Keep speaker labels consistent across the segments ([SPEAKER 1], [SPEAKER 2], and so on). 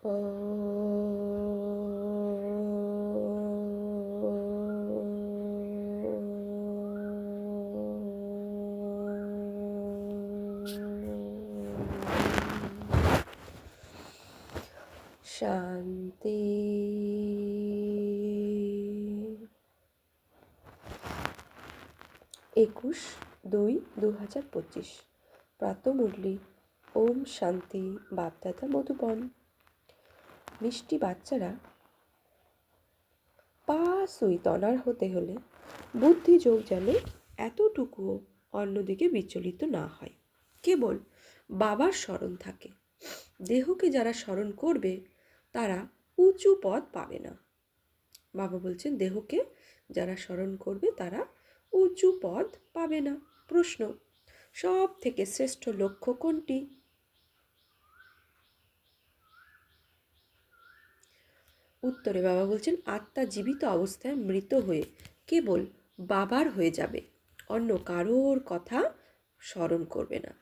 [SPEAKER 1] শান্তি। 21/2/2025 প্রাতঃমুরলি। ওম শান্তি। বাপদাদা মধুবন। মিষ্টি বাচ্চারা, পা সুই তনার হতে হলে বুদ্ধি যোগ যেন এতটুকুও অন্যদিকে বিচলিত না হয়, কেবল বাবার স্মরণ থাকে। দেহকে যারা স্মরণ করবে তারা উঁচু পদ পাবে না। বাবা বলছেন, দেহকে যারা স্মরণ করবে তারা উঁচু পদ পাবে না। প্রশ্ন, সব থেকে শ্রেষ্ঠ লক্ষ্য কোনটি? উত্তরে বাবা বলছেন, আত্মা জীবিত অবস্থায় মৃত হয়ে কেবল বাবার হয়ে যাবে, অন্য কারোর কথা স্মরণ করবে না।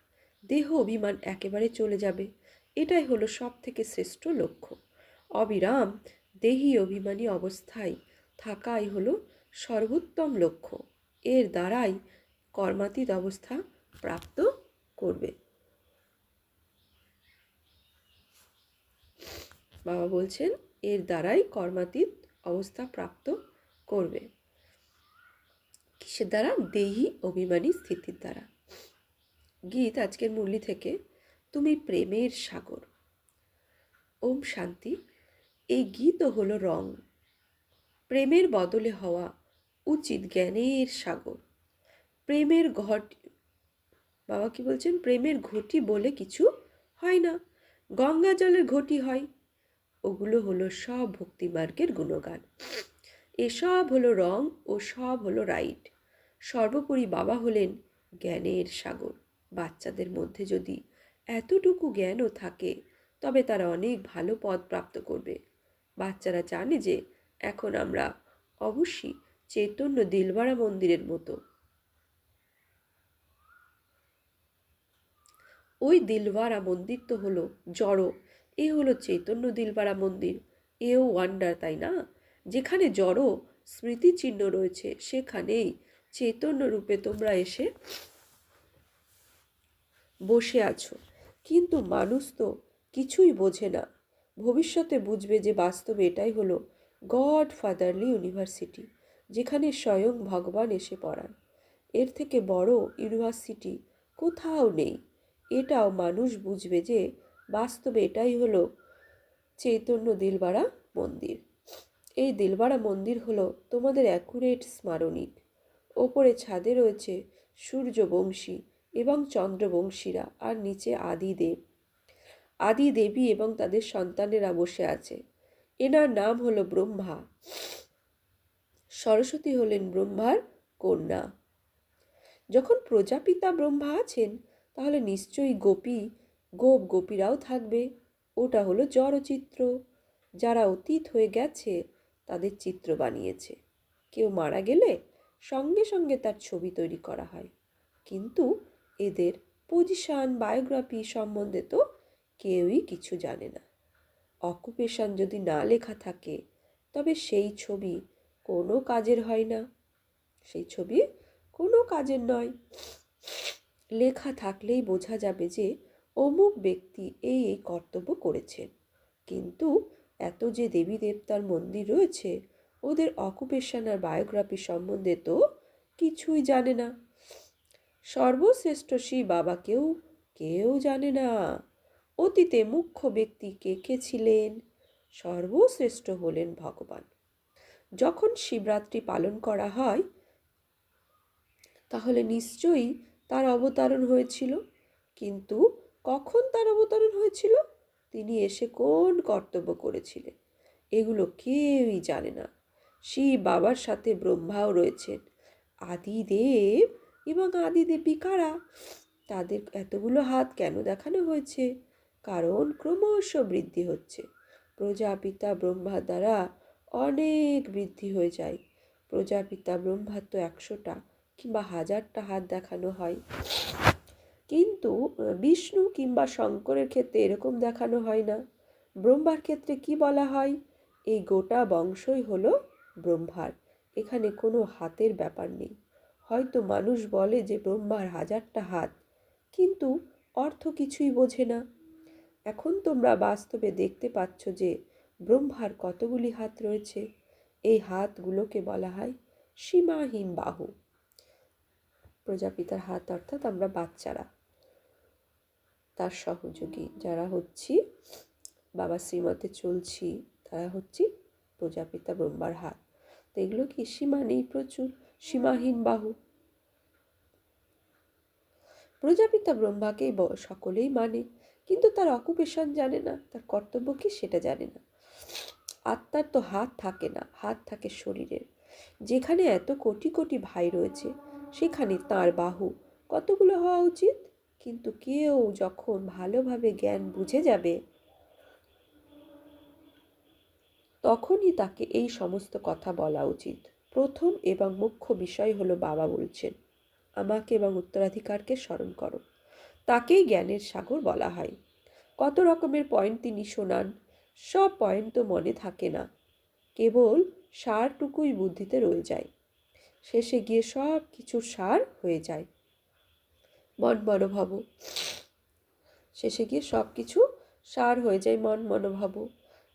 [SPEAKER 1] দেহ অভিমান একেবারে চলে যাবে। এটাই হলো সব থেকে শ্রেষ্ঠ লক্ষ্য। অবিরাম দেহী অভিমানী অবস্থায় থাকাই হলো সর্বোত্তম লক্ষ্য। এর দ্বারাই কর্মাতীত অবস্থা প্রাপ্ত করবে। বাবা বলছেন, এর দ্বারাই কর্মাতীত অবস্থা প্রাপ্ত করবে। কিসের দ্বারা? দেহী অভিমানী স্থিতির দ্বারা। গীত আজকের মুরলি থেকে, তুমি প্রেমের সাগর। ওম শান্তি। এই গীতও হলো রং। প্রেমের বদলে হওয়া উচিত জ্ঞানের সাগর। প্রেমের ঘটি, বাবা কি বলছেন, প্রেমের ঘটি বলে কিছু হয় না, গঙ্গা জলের ঘটি হয়। ওগুলো হলো সব ভক্তিমার্গের গুণগান। এসব হলো রং ও সব হলো রাইট। সর্বোপরি বাবা হলেন জ্ঞানের সাগর। বাচ্চাদের মধ্যে যদি এতটুকু জ্ঞানও থাকে তবে তারা অনেক ভালো পদ প্রাপ্ত করবে। বাচ্চারা জানে যে এখন আমরা অবশ্যই চৈতন্য দিলবাড়া মন্দিরের মতো। ওই দিলওয়ারা মন্দির তো হলো জড়ো, এ হলো চৈতন্য দিলওয়ারা মন্দির। এও ওয়ান্ডার, তাই না? যেখানে জড়ো স্মৃতিচিহ্ন রয়েছে সেখানেই চৈতন্য রূপে তোমরা এসে বসে আছো। কিন্তু মানুষ তো কিছুই বোঝে না। ভবিষ্যতে বুঝবে যে বাস্তবে এটাই হলো গড ফাদারলি ইউনিভার্সিটি, যেখানে স্বয়ং ভগবান এসে পড়ান। এর থেকে বড় ইউনিভার্সিটি কোথাও নেই। এটাও মানুষ বুঝবে যে বাস্তবে এটাই হলো চৈতন্য দিলবাড়া মন্দির। এই দিলবাড়া মন্দির হলো তোমাদের অ্যাকুরেট স্মারণিক। ওপরে ছাদে রয়েছে সূর্যবংশী এবং চন্দ্রবংশীরা, আর নিচে আদিদেব, আদি দেবী এবং তাদের সন্তানেরা বসে আছে। এনার নাম হলো ব্রহ্মা। সরস্বতী হলেন ব্রহ্মার কন্যা। যখন প্রজাপিতা ব্রহ্মা আছেন তাহলে নিশ্চয়ই গোপীরাও থাকবে। ওটা হলো জড়চিত্র। যারা অতীত হয়ে গেছে তাদের চিত্র বানিয়েছে। কেউ মারা গেলে সঙ্গে সঙ্গে তার ছবি তৈরি করা হয়, কিন্তু এদের পজিশন বায়োগ্রাফি সম্বন্ধে তো কেউই কিছু জানে না। অকুপেশন যদি না লেখা থাকে তবে সেই ছবি কোনো কাজের হয় না, সেই ছবি কোনো কাজের নয়। লেখা থাকলেই বোঝা যাবে যে অমুক ব্যক্তি এই এই কর্তব্য করেছেন, কিন্তু এত যে দেবী দেবতার মন্দির রয়েছে ওদের অকুপেশন আর বায়োগ্রাফি সম্বন্ধে তো কিছুই জানে না। সর্বশ্রেষ্ঠ শ্রী বাবাকেও কেউ জানে না। অতীতে মুখ্য ব্যক্তি কে কে ছিলেন? সর্বশ্রেষ্ঠ হলেন ভগবান। যখন শিবরাত্রি পালন করা হয় তাহলে নিশ্চয়ই তার অবতারণ হয়েছিল, কিন্তু কখন তার অবতারণ হয়েছিল, তিনি এসে কোন কর্তব্য করেছিলেন, এগুলো কেউই জানে না। শিব বাবার সাথে ব্রহ্মাও রয়েছেন। আদিদেব এবং আদিদেবী কারা? তাদের এতগুলো হাত কেন দেখানো হয়েছে? কারণ ক্রমশ বৃদ্ধি হচ্ছে। প্রজাপিতা ব্রহ্মা দ্বারা অনেক বৃদ্ধি হয়ে যায়। প্রজাপিতা ব্রহ্মার তো 100টা কিংবা 1000টা হাত দেখানো হয়, কিন্তু বিষ্ণু কিংবা শঙ্করের ক্ষেত্রে এরকম দেখানো হয় না। ব্রহ্মার ক্ষেত্রে কি বলা হয়? এই গোটা বংশই হলো ব্রহ্মার, এখানে কোনো হাতের ব্যাপার নেই। হয়তো মানুষ বলে যে ব্রহ্মার 1000টা হাত, কিন্তু অর্থ কিছুই বোঝে না। এখন তোমরা বাস্তবে দেখতে পাচ্ছ যে ব্রহ্মার কতগুলি হাত রয়েছে। এই হাতগুলোকে বলা হয় সীমাহীন বাহু। প্রজাপিতার হাত অর্থাৎ আমরা বাচ্চারা, তার সহযোগী যারা হচ্ছি, বাবা শ্রীমতে চলছি, তারা হচ্ছে প্রজাপিতা ব্রহ্মার হাত। তো এগুলো কি সীমা নেই, প্রচুর সীমাহীন বাহু। প্রজাপিতা ব্রহ্মাকেই সকলেই মানে, কিন্তু তার অকুপেশন জানে না, তার কর্তব্য কি সেটা জানে না। আত্মার তো হাত থাকে না, হাত থাকে শরীরের। যেখানে এত কোটি কোটি ভাই রয়েছে, সেখানে তার বাহু কতগুলো হওয়া উচিত? কিন্তু কেউ যখন ভালোভাবে জ্ঞান বুঝে যাবে, তখনই তাকে এই সমস্ত কথা বলা উচিত। প্রথম এবং মুখ্য বিষয় হলো বাবা বলছেন, আমাকে এবং উত্তরাধিকারকে স্মরণ করো। তাকেই জ্ঞানের সাগর বলা হয়। কত রকমের পয়েন্ট তিনি শোনান, সব পয়েন্ট তো মনে থাকে না, কেবল সারটুকুই বুদ্ধিতে রয়ে যায়। শেষে গিয়ে সব কিছুর সার হয়ে যায় মন মনোভাব। শেষে গিয়ে সব কিছু সার হয়ে যায় মন মনোভাব।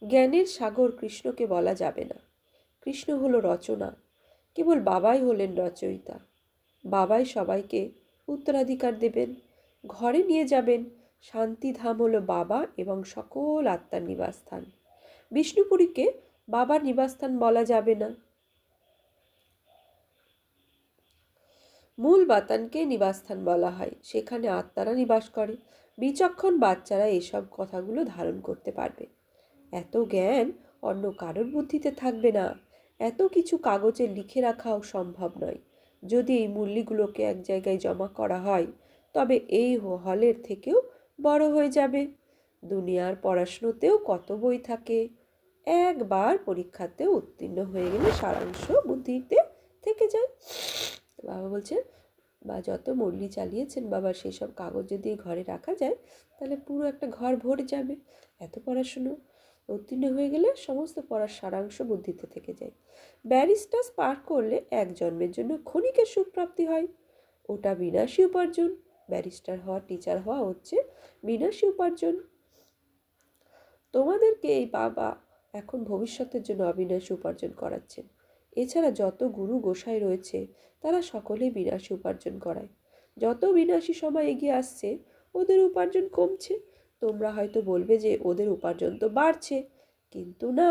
[SPEAKER 1] জ্ঞানের সাগর কৃষ্ণকে বলা যাবে না। কৃষ্ণ হলো রচনা, কেবল বাবাই হলেন রচয়িতা। বাবাই সবাইকে উত্তরাধিকার দেবেন, ঘরে নিয়ে যাবেন। শান্তিধাম হলো বাবা এবং সকল আত্মার নিবাসস্থান। বিষ্ণুপুরীকে বাবার নিবাসস্থান বলা যাবে না, মূল বাতানকে নিবাসস্থান বলা হয়, সেখানে আত্মারা নিবাস করে। বিচক্ষণ বাচ্চারা এসব কথাগুলো ধারণ করতে পারবে। এত জ্ঞান অন্য কারোর বুদ্ধিতে থাকবে না, এত কিছু কাগজে লিখে রাখাও সম্ভব নয়। যদি এই মূল্যগুলোকে এক জায়গায় জমা করা হয়, তবে এই হলের থেকেও বড় হয়ে যাবে। দুনিয়ার পড়াশুনোতেও কত বই থাকে, একবার পরীক্ষাতেও উত্তীর্ণ হয়ে গেলে সারাংশ বুদ্ধিতে থেকে যায়। বাবা বলছেন, বা যত মুরলি চালিয়েছেন বাবা, সেই সব কাগজ যদি ঘরে রাখা যায়, তাহলে পুরো একটা ঘর ভরে যাবে। এত পড়াশুনো উত্তীর্ণ হয়ে গেলে সমস্ত পড়ার সারাংশ বুদ্ধিতে থেকে যায়। ব্যারিস্টার্স পার করলে এক জন্মের জন্য ক্ষণিকের সুখপ্রাপ্তি হয়, ওটা বিনাশী উপার্জন। ব্যারিস্টার হওয়া, টিচার হওয়া হচ্ছে বিনাশী উপার্জন। তোমাদেরকে এই বাবা এখন ভবিষ্যতের জন্য অবিনাশী উপার্জন করাচ্ছেন। এছাড়া যত গুরু গোসাই রয়েছে, তারা সকলেই বিনাশী উপার্জন করায়। যত বিনাশী সময় এগিয়ে আসছে, ওদের উপার্জন কমছে। তোমরা হয়তো বলবে যে ওদের উপার্জন তো বাড়ছে, কিন্তু না,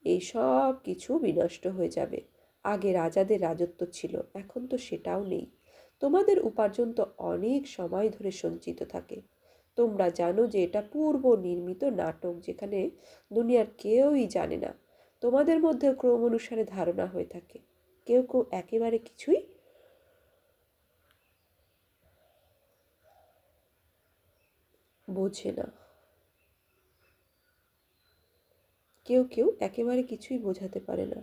[SPEAKER 1] এই সব কিছু বিনষ্ট হয়ে যাবে। আগে রাজাদের রাজত্ব ছিল, এখন তো সেটাও নেই। তোমাদের উপার্জন তো অনেক সময় ধরে সঞ্চিত থাকে। তোমরা জানো যে এটা পূর্ব নির্মিত নাটক, যেখানে দুনিয়ার কেউই জানে না। তোমাদের মধ্যে ক্রম অনুসারে ধারণা হয়ে থাকে। কেউ কেউ একেবারে কিছুই বোঝে না, কেউ কেউ একেবারে কিছুই বোঝাতে পারে না।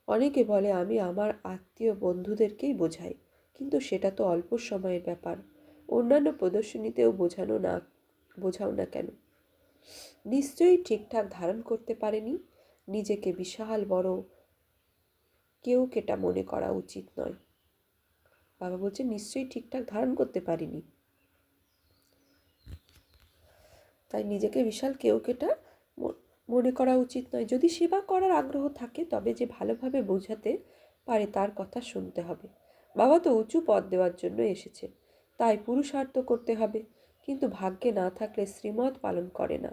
[SPEAKER 1] অনেকে বলে আমি আমার আত্মীয় বন্ধুদেরকেই বোঝাই, কিন্তু সেটা তো অল্প সময়ের ব্যাপার। অন্যান্য প্রদর্শনীতেও বোঝাও না কেন? নিশ্চয়ই ঠিকঠাক ধারণ করতে পারেনি। নিজেকে বিশাল বড় কেউ কেটা মনে করা উচিত নয়। বাবা বলছে নিশ্চয়ই ঠিকঠাক ধারণ করতে পারিনি, তাই নিজেকে বিশাল কেউ কেটা মনে করা উচিত নয়। যদি সেবা করার আগ্রহ থাকে, তবে যে ভালোভাবে বোঝাতে পারে তার কথা শুনতে হবে। বাবা তো উঁচু পদ দেওয়ার জন্য এসেছে, তাই পুরুষার্থ করতে হবে। কিন্তু ভাগ্যে না থাকলে শ্রীমত পালন করে না,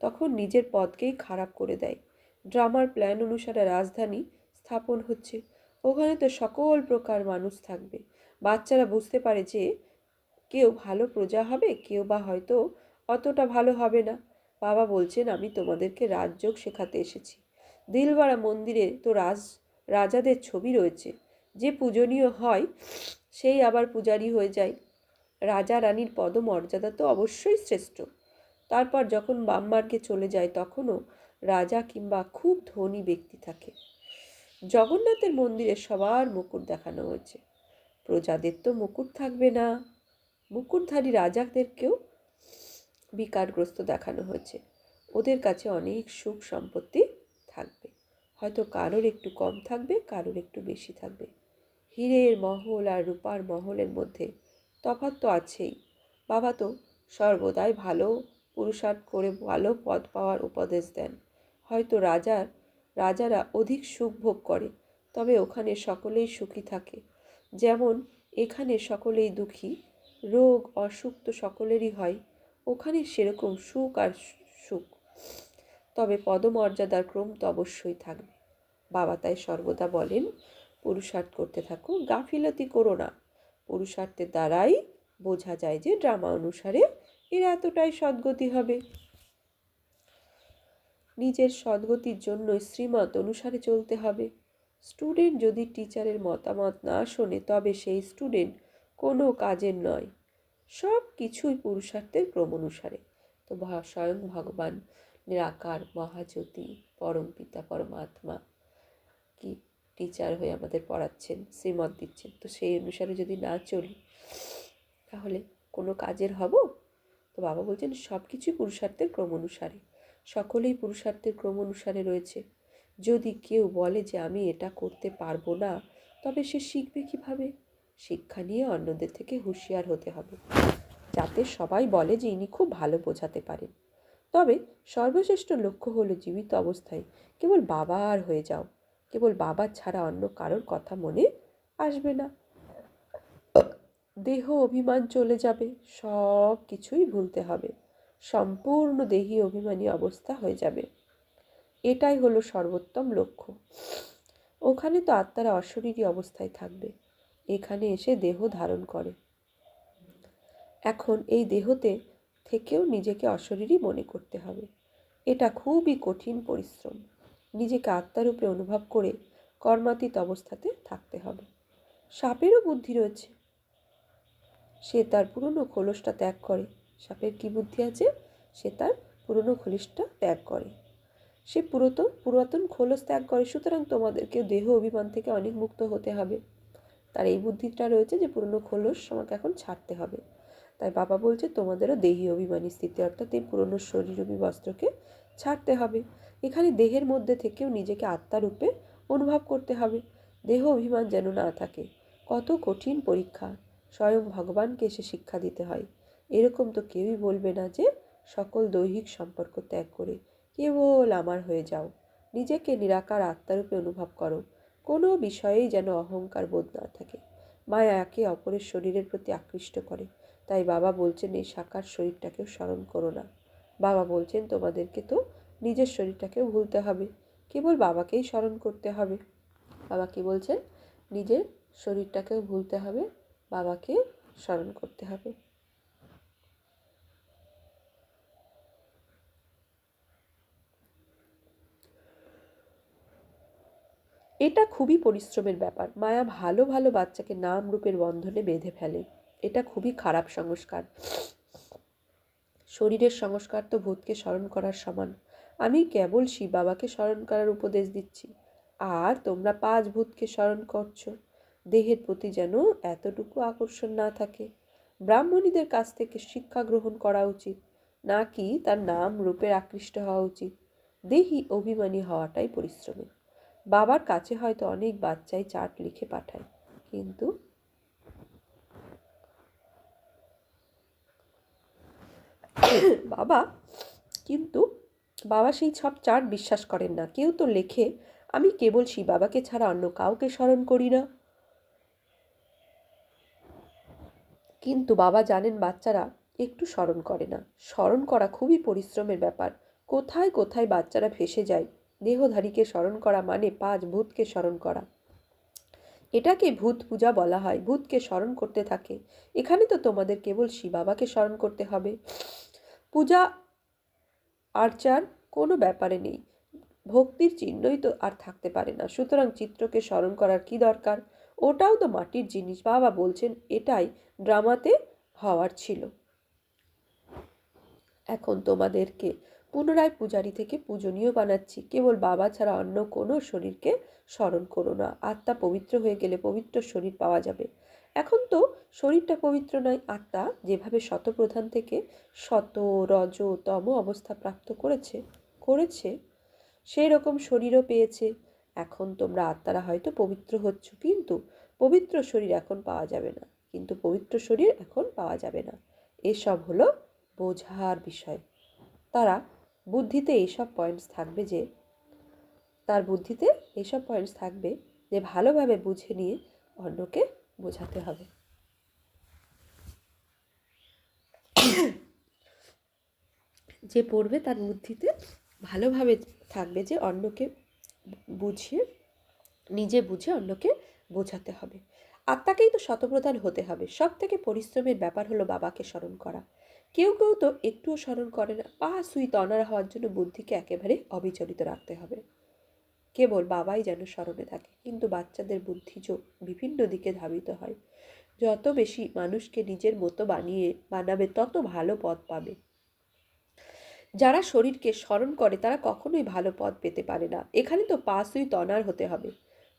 [SPEAKER 1] তখন নিজের পদকেই খারাপ করে দেয়। ড্রামার প্ল্যান অনুসারে রাজধানী স্থাপন হচ্ছে, ওখানে তো সকল প্রকার মানুষ থাকবে। বাচ্চারা বুঝতে পারে যে কেউ ভালো প্রজা হবে, কেউ বা হয়তো অতটা ভালো হবে না। বাবা বলছেন, আমি তোমাদেরকে রাজযোগ শেখাতে এসেছি। দিলবাড়া মন্দিরে তো রাজাদের ছবি রয়েছে। যে পূজনীয় হয় সেই আবার পূজারি হয়ে যায়। রাজা রানীর পদমর্যাদা তো অবশ্যই শ্রেষ্ঠ। তারপর যখন বামমার্গে চলে যায়, তখনও রাজা কিংবা খুব ধনী ব্যক্তি থাকে। জগন্নাথের মন্দিরে সবার মুকুট দেখানো হয়েছে, প্রজাদের তো মুকুট থাকবে না। মুকুটধারী রাজাদেরকেও বিকারগ্রস্ত দেখানো হয়েছে। ওদের কাছে অনেক সুখ সম্পত্তি থাকবে। হয়তো কারোর একটু কম থাকবে, কারোর একটু বেশি থাকবে। হীরের মহল আর রূপার মহলের মধ্যে তফাৎ তো আছেই। বাবা তো সর্বদাই ভালো পুরুষার্থ করে ভালো পদ পাওয়ার উপদেশ দেন। হয়তো রাজারা অধিক সুখ ভোগ করে, তবে ওখানে সকলেই সুখী থাকে। যেমন এখানে সকলেই দুঃখী, রোগ অসুখ তো সকলেরই হয়। ওখানে সেরকম সুখ আর সুখ, তবে পদমর্যাদার ক্রম তো অবশ্যই থাকবে। বাবা তাই সর্বদা বলেন, পুরুষার্থ করতে থাকো, গাফিলতি করো না। পুরুষার্থের দ্বারাই বোঝা যায় যে ড্রামা অনুসারে এর এতটাই সদ্গতি হবে। নিজের সদ্গতির জন্য শ্রীমত অনুসারে চলতে হবে। স্টুডেন্ট যদি টিচারের মতামত না শোনে, তবে সেই স্টুডেন্ট কোনো কাজের নয়। সব কিছুই পুরুষার্থের ক্রম অনুসারে। তো স্বয়ং ভগবান নিরাকার মহাজ্যোতি পরম পিতা পরমাত্মা কি টিচার হয়ে আমাদের পড়াচ্ছেন, শ্রীমত দিচ্ছেন। তো সেই অনুসারে যদি না চলি, তাহলে কোনো কাজের হব? তো বাবা বলছেন সব কিছুই পুরুষার্থের ক্রম অনুসারে, সকলেই পুরুষার্থের ক্রম অনুসারে রয়েছে। যদি কেউ বলে যে আমি এটা করতে পারবো না, তবে সে শিখবে কিভাবে? শিক্ষা নিয়ে অন্যদের থেকে হুঁশিয়ার হতে হবে, যাতে সবাই বলে যে ইনি খুব ভালো বোঝাতে পারেন। তবে সর্বশ্রেষ্ঠ লক্ষ্য হলো জীবিত অবস্থায় কেবল বাবার হয়ে যাও। কেবল বাবার ছাড়া অন্য কারোর কথা মনে আসবে না। দেহ অভিমান চলে যাবে, সব কিছুই ভুলতে হবে। সম্পূর্ণ দেহী অভিমানী অবস্থা হয়ে যাবে। এটাই হলো সর্বোত্তম লক্ষ্য। ওখানে তো আত্মারা অশরীরী অবস্থায় থাকবে, এখানে এসে দেহ ধারণ করে। এখন এই দেহতে থেকেও নিজেকে অশরীরী মনে করতে হবে। এটা খুবই কঠিন পরিশ্রম। নিজেকে আত্মারূপে অনুভব করে কর্মাতীত অবস্থাতে থাকতে হবে। সাপেরও বুদ্ধি রয়েছে, সে তার পুরনো খোলসটা ত্যাগ করে। সাপের কি বুদ্ধি আছে? সে তার পুরনো খোলসটা ত্যাগ করে, সে পুরাতন খোলস ত্যাগ করে। সুতরাং তোমাদেরকে দেহ অভিমান থেকে অনেক মুক্ত হতে হবে। তার এই বুদ্ধিটা রয়েছে যে পুরনো খোলস আমাকে এখন ছাড়তে হবে। তাই বাবা বলছে তোমাদেরও দেহী অভিমানী স্থিতি, অর্থাৎ এই পুরনো শরীররূপী বস্ত্রকে ছাড়তে হবে। এখানে দেহের মধ্যে থেকেও নিজেকে আত্মারূপে অনুভব করতে হবে, দেহ অভিমান যেন না থাকে। কত কঠিন পরীক্ষা! স্বয়ং ভগবানকে এসে শিক্ষা দিতে হয়। এরকম তো কেউই বলবে না যে সকল দৈহিক সম্পর্ক ত্যাগ করে কেবল আমার হয়ে যাও। নিজেকে নিরাকার আত্মারূপে অনুভব করো। কোনো বিষয়েই যেন অহংকার বোধ না থাকে। মায়া একে অপরের শরীরের প্রতি আকৃষ্ট করে। তাই বাবা বলছেন এই সাকার শরীরটাকেও স্মরণ করো না। বাবা বলছেন তোমাদেরকে তো নিজের শরীরটাকেও ভুলতে হবে, কেবল বাবাকেই স্মরণ করতে হবে। বাবা কি বলছেন? নিজের শরীরটাকেও ভুলতে হবে, বাবাকে স্মরণ করতে হবে। এটা খুবই পরিশ্রমের ব্যাপার। মায়া ভালো ভালো বাচ্চাকে নাম রূপের বন্ধনে বেঁধে ফেলে। এটা খুবই খারাপ সংস্কার। শরীরের সংস্কার তো ভূতকে স্মরণ করার সমান। আমি কেবল শিব বাবাকে স্মরণ করার উপদেশ দিচ্ছি, আর তোমরা 5 ভূতকে স্মরণ করছো। দেহের প্রতি যেন এতটুকু আকর্ষণ না থাকে। ব্রাহ্মণীদের কাছ থেকে শিক্ষা গ্রহণ করা উচিত, নাকি তার নাম রূপের আকৃষ্ট হওয়া উচিত? দেহি অভিমানী হওয়াটাই পরিশ্রমের। বাবার কাছে হয়তো অনেক বাচ্চাই চার্ট লিখে পাঠায়, কিন্তু বাবা কিন্তু বাবা সেই সব চার্ট বিশ্বাস করেন না। কেউ তো লেখে, আমি কেবল শিব বাবাকে ছাড়া অন্য কাউকে স্মরণ করি না। কিন্তু বাবা জানেন বাচ্চারা একটু স্মরণ করে না। স্মরণ করা খুবই পরিশ্রমের ব্যাপার। কোথায় কোথায় বাচ্চারা ফেসে যায়। দেহধারীকে স্মরণ করা মানে 5 ভূতকে স্মরণ করা। এটাকে ভূত পূজা বলা হয়। ভূতকে স্মরণ করতে থাকে। এখানে তো তোমাদের কেবল শিব বাবাকে স্মরণ করতে হবে। পূজা আর্চার কোনো ব্যাপারে নেই। ভক্তির চিহ্নই তো আর থাকতে পারে না। সুতরাং চিত্রকে স্মরণ করার কি দরকার? ওটাও তো মাটির জিনিস। বাবা বলছেন এটাই ড্রামাতে হওয়ার ছিল। এখন তোমাদেরকে পুনরায় পূজারী থেকে পূজনীয় বানাচ্ছি। কেবল বাবা ছাড়া অন্য কোনো শরীরকে স্মরণ করো না। আত্মা পবিত্র হয়ে গেলে পবিত্র শরীর পাওয়া যাবে। এখন তো শরীরটা পবিত্র নয়, আত্মা যেভাবে শতপ্রধান থেকে শত রজ তম অবস্থা প্রাপ্ত করেছে সেই রকম শরীরও পেয়েছে। এখন তোমরা আত্মারা হয়তো পবিত্র হচ্ছ, কিন্তু পবিত্র শরীর এখন পাওয়া যাবে না, এসব হলো বোঝার বিষয়। তার বুদ্ধিতে এইসব পয়েন্টস থাকবে যে ভালোভাবে বুঝে নিয়ে অন্যকে বোঝাতে হবে। যে পড়বে তার বুদ্ধিতে ভালোভাবে থাকবে যে অন্যকে নিজে বুঝে অন্যকে বোঝাতে হবে। আত্মাকেই তো শতপ্রধান হতে হবে। সব থেকে পরিশ্রমের ব্যাপার হলো বাবাকে স্মরণ করা। কেউ কেউ তো একটুও স্মরণ করে না। সুই তনার হওয়ার জন্য বুদ্ধিকে একেবারে অবিচলিত রাখতে হবে, কেবল বাবাই যেন স্মরণে থাকে। কিন্তু বাচ্চাদের বুদ্ধি বিভিন্ন দিকে ধাবিত হয়। যত বেশি মানুষকে নিজের মতো বানাবে তত ভালো পথ পাবে। যারা শরীরকে স্মরণ করে তারা কখনোই ভালো পথ পেতে পারে না। এখানে তো সুই তনার হতে হবে।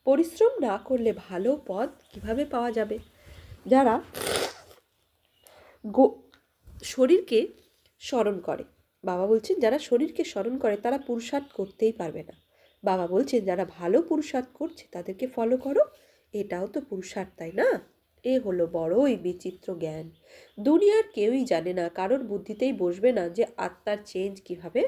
[SPEAKER 1] পরিশ্রম না করলে ভালো পথ কিভাবে পাওয়া যাবে? যারা শরীরকে স্মরণ করে, বাবা বলছেন যারা শরীরকে স্মরণ করে তারা পুরুষার্থ করতেই পারবে না। বাবা বলছেন যারা ভালো পুরুষার্থ করছে তাদেরকে ফলো করো। এটাও তো পুরুষার্থ, তাই না? এ হলো বড়ই বিচিত্র জ্ঞান। দুনিয়ার কেউই জানে না, কারোর বুদ্ধিতেই বসবে না যে আত্মার চেঞ্জ কিভাবে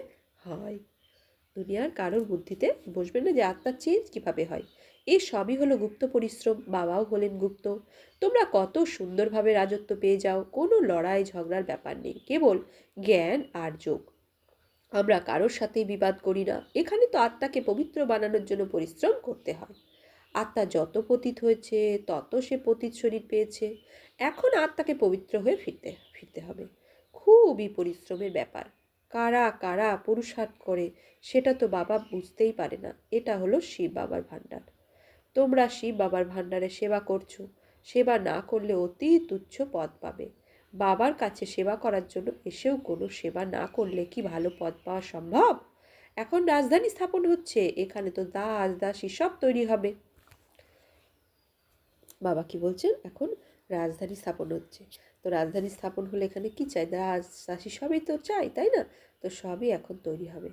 [SPEAKER 1] হয়। এই সবই হলো গুপ্ত পরিশ্রম। বাবাও হলেন গুপ্ত। তোমরা কত সুন্দরভাবে রাজত্ব পেয়ে যাও। কোনো লড়াই ঝগড়ার ব্যাপার নেই, কেবল জ্ঞান আর যোগ। আমরা কারোর সাথেই বিবাদ করি না। এখানে তো আত্মাকে পবিত্র বানানোর জন্য পরিশ্রম করতে হয়। আত্মা যত পতিত হয়েছে তত সে পতিত শরীর পেয়েছে। এখন আত্মাকে পবিত্র হয়ে ফিরতে হবে। খুবই পরিশ্রমের ব্যাপার। কারা কারা পুরুষার্থ করে সেটা তো বাবা বুঝতেই পারে না। এটা হলো শিব বাবার ভাণ্ডার। তোমরা শিব বাবার ভাণ্ডারে সেবা করছো। সেবা না করলে অতি তুচ্ছ পদ পাবে। বাবার কাছে সেবা করার জন্য এসেও কোনো সেবা না করলে কি ভালো পদ পাওয়া সম্ভব? এখন রাজধানী স্থাপন হচ্ছে, এখানে তো দাস দাসী সব তৈরি হবে। বাবা কি বলছেন? এখন রাজধানী স্থাপন হচ্ছে। তো রাজধানী স্থাপন হলে এখানে কি চাই? দাস দাসী সবই তো চাই, তাই না? তো সবই এখন তৈরি হবে।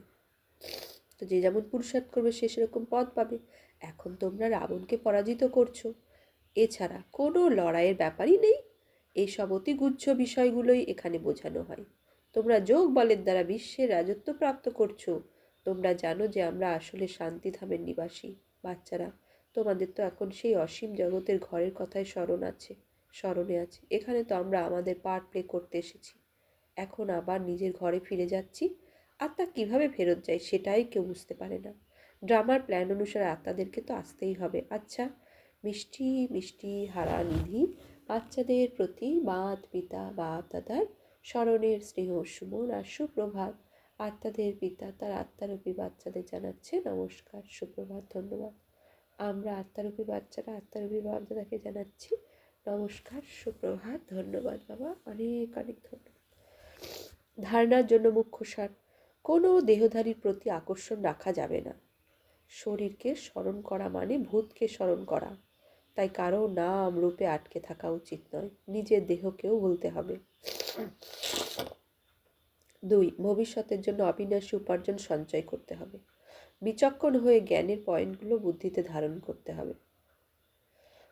[SPEAKER 1] তো যে যেমন পুরুষার্থ করবে সে সেরকম পদ পাবে। এখন তোমরা রাবণকে পরাজিত করছো, এছাড়া কোনো লড়াইয়ের ব্যাপারই নেই। এইসব অতিগুচ্ছ বিষয়গুলোই এখানে বোঝানো হয়। তোমরা যোগ বলের দ্বারা বিশ্বের রাজত্ব প্রাপ্ত করছো। তোমরা জানো যে আমরা আসলে শান্তিধামের নিবাসী। বাচ্চারা, তোমাদের তো এখন সেই অসীম জগতের ঘরের কথাই স্মরণে আছে। এখানে তো আমরা আমাদের পার্ট প্লে করতে এসেছি। এখন আবার নিজের ঘরে ফিরে যাচ্ছি। আত্মা কিভাবে ফেরত যায় সেটাই কেউ বুঝতে পারে না। ড্রামার প্ল্যান অনুসারে আত্মাদেরকে তো আসতেই হবে। আচ্ছা, মিষ্টি মিষ্টি হারা নিধি বাচ্চাদের প্রতি মাত পিতা বাপ দাদার স্মরণের স্নেহ সুমন আর সুপ্রভাত। আত্মাদের পিতা তার আত্মারূপী বাচ্চাদের জানাচ্ছে নমস্কার, সুপ্রভাত, ধন্যবাদ। আমরা আত্মারূপী বাচ্চারা আত্মারূপী বাপ দাদাকে জানাচ্ছি নমস্কার, সুপ্রভাত, ধন্যবাদ বাবা, অনেক অনেক ধন্যবাদ। ধারণার জন্য মুখ্য সার: কোনো দেহধারীর প্রতি আকর্ষণ রাখা যাবে না। শরীরকে স্মরণ করা মানে ভূতকে স্মরণ করা। তাই কারো নাম রূপে আটকে থাকা উচিত নয়। নিজের দেহকেও ভুলতে হবে। 2. ভবিষ্যতের জন্য অবিনাশী উপার্জন সঞ্চয় করতে হবে। বিচক্ষণ হয়ে জ্ঞানের পয়েন্টগুলো বুদ্ধিতে ধারণ করতে হবে।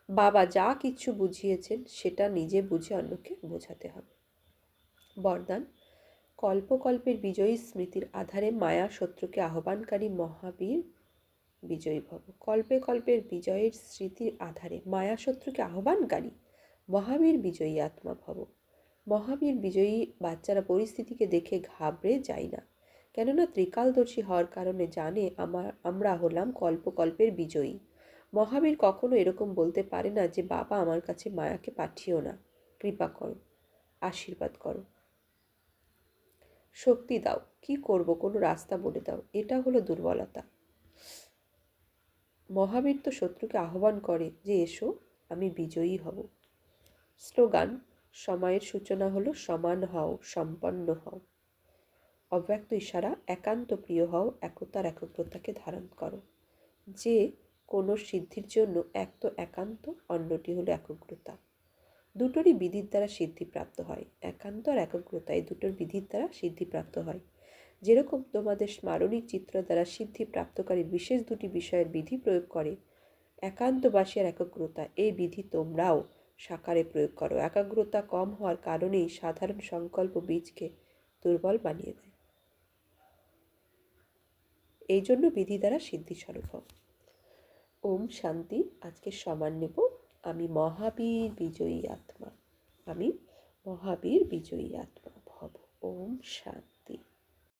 [SPEAKER 1] বাবা যা কিছু বুঝিয়েছেন সেটা নিজে বুঝে অন্যকে বোঝাতে হবে। বরদান: কল্পকল্পের বিজয়ী স্মৃতির আধারে মায়া শত্রুকে আহ্বানকারী মহাবীর বিজয়ী ভব। কল্পে কল্পের বিজয়ের স্মৃতির আধারে মায়া শত্রুকে আহ্বানকারী মহাবীর বিজয়ী আত্মা ভব। মহাবীর বিজয়ী বাচ্চারা পরিস্থিতিকে দেখে ঘাবড়ে যায় না, কেননা ত্রিকালদর্শী হওয়ার কারণে জানে আমরা হলাম কল্পকল্পের বিজয়ী। মহাবীর কখনো এরকম বলতে পারে না যে বাবা আমার কাছে মায়াকে পাঠিও না, কৃপা করো, আশীর্বাদ করো, শক্তি দাও, কি করব কোনো রাস্তা বলে দাও। এটা হলো দুর্বলতা। মহাবীর তো শত্রুকে আহ্বান করে যে এসো, আমি বিজয়ী হব। স্লোগান: সময়ের সূচনা হলো সমান হও, সম্পন্ন হও। অব্যক্ত ইশারা: একান্ত প্রিয় হও, একতার একগ্রতাকে ধারণ করো। যে কোনো সিদ্ধির জন্য এক তো একান্ত, অন্যটি হলো একগ্রতা। দুটোরই বিধির দ্বারা সিদ্ধিপ্রাপ্ত হয়। একান্ত আর একাগ্রতা, এই দুটোর বিধির দ্বারা সিদ্ধিপ্রাপ্ত হয়। যেরকম তোমাদের স্মারণিক চিত্র দ্বারা সিদ্ধিপ্রাপ্তকারী বিশেষ দুটি বিষয়ের বিধি প্রয়োগ করে, একান্তবাসী আর একাগ্রতা, এই বিধি তোমরাও সাকারে প্রয়োগ করো। একাগ্রতা কম হওয়ার কারণেই সাধারণ সংকল্প বীজকে দুর্বল বানিয়ে দেয়। এই জন্য বিধি দ্বারা সিদ্ধি স্বরূপ হও। ওম শান্তি। আজকে সমান নেব। আমি মহাবীর বিজয়ী আত্মা। আমি মহাবীর বিজয়ী আত্মা ভব। ওম শান্তি।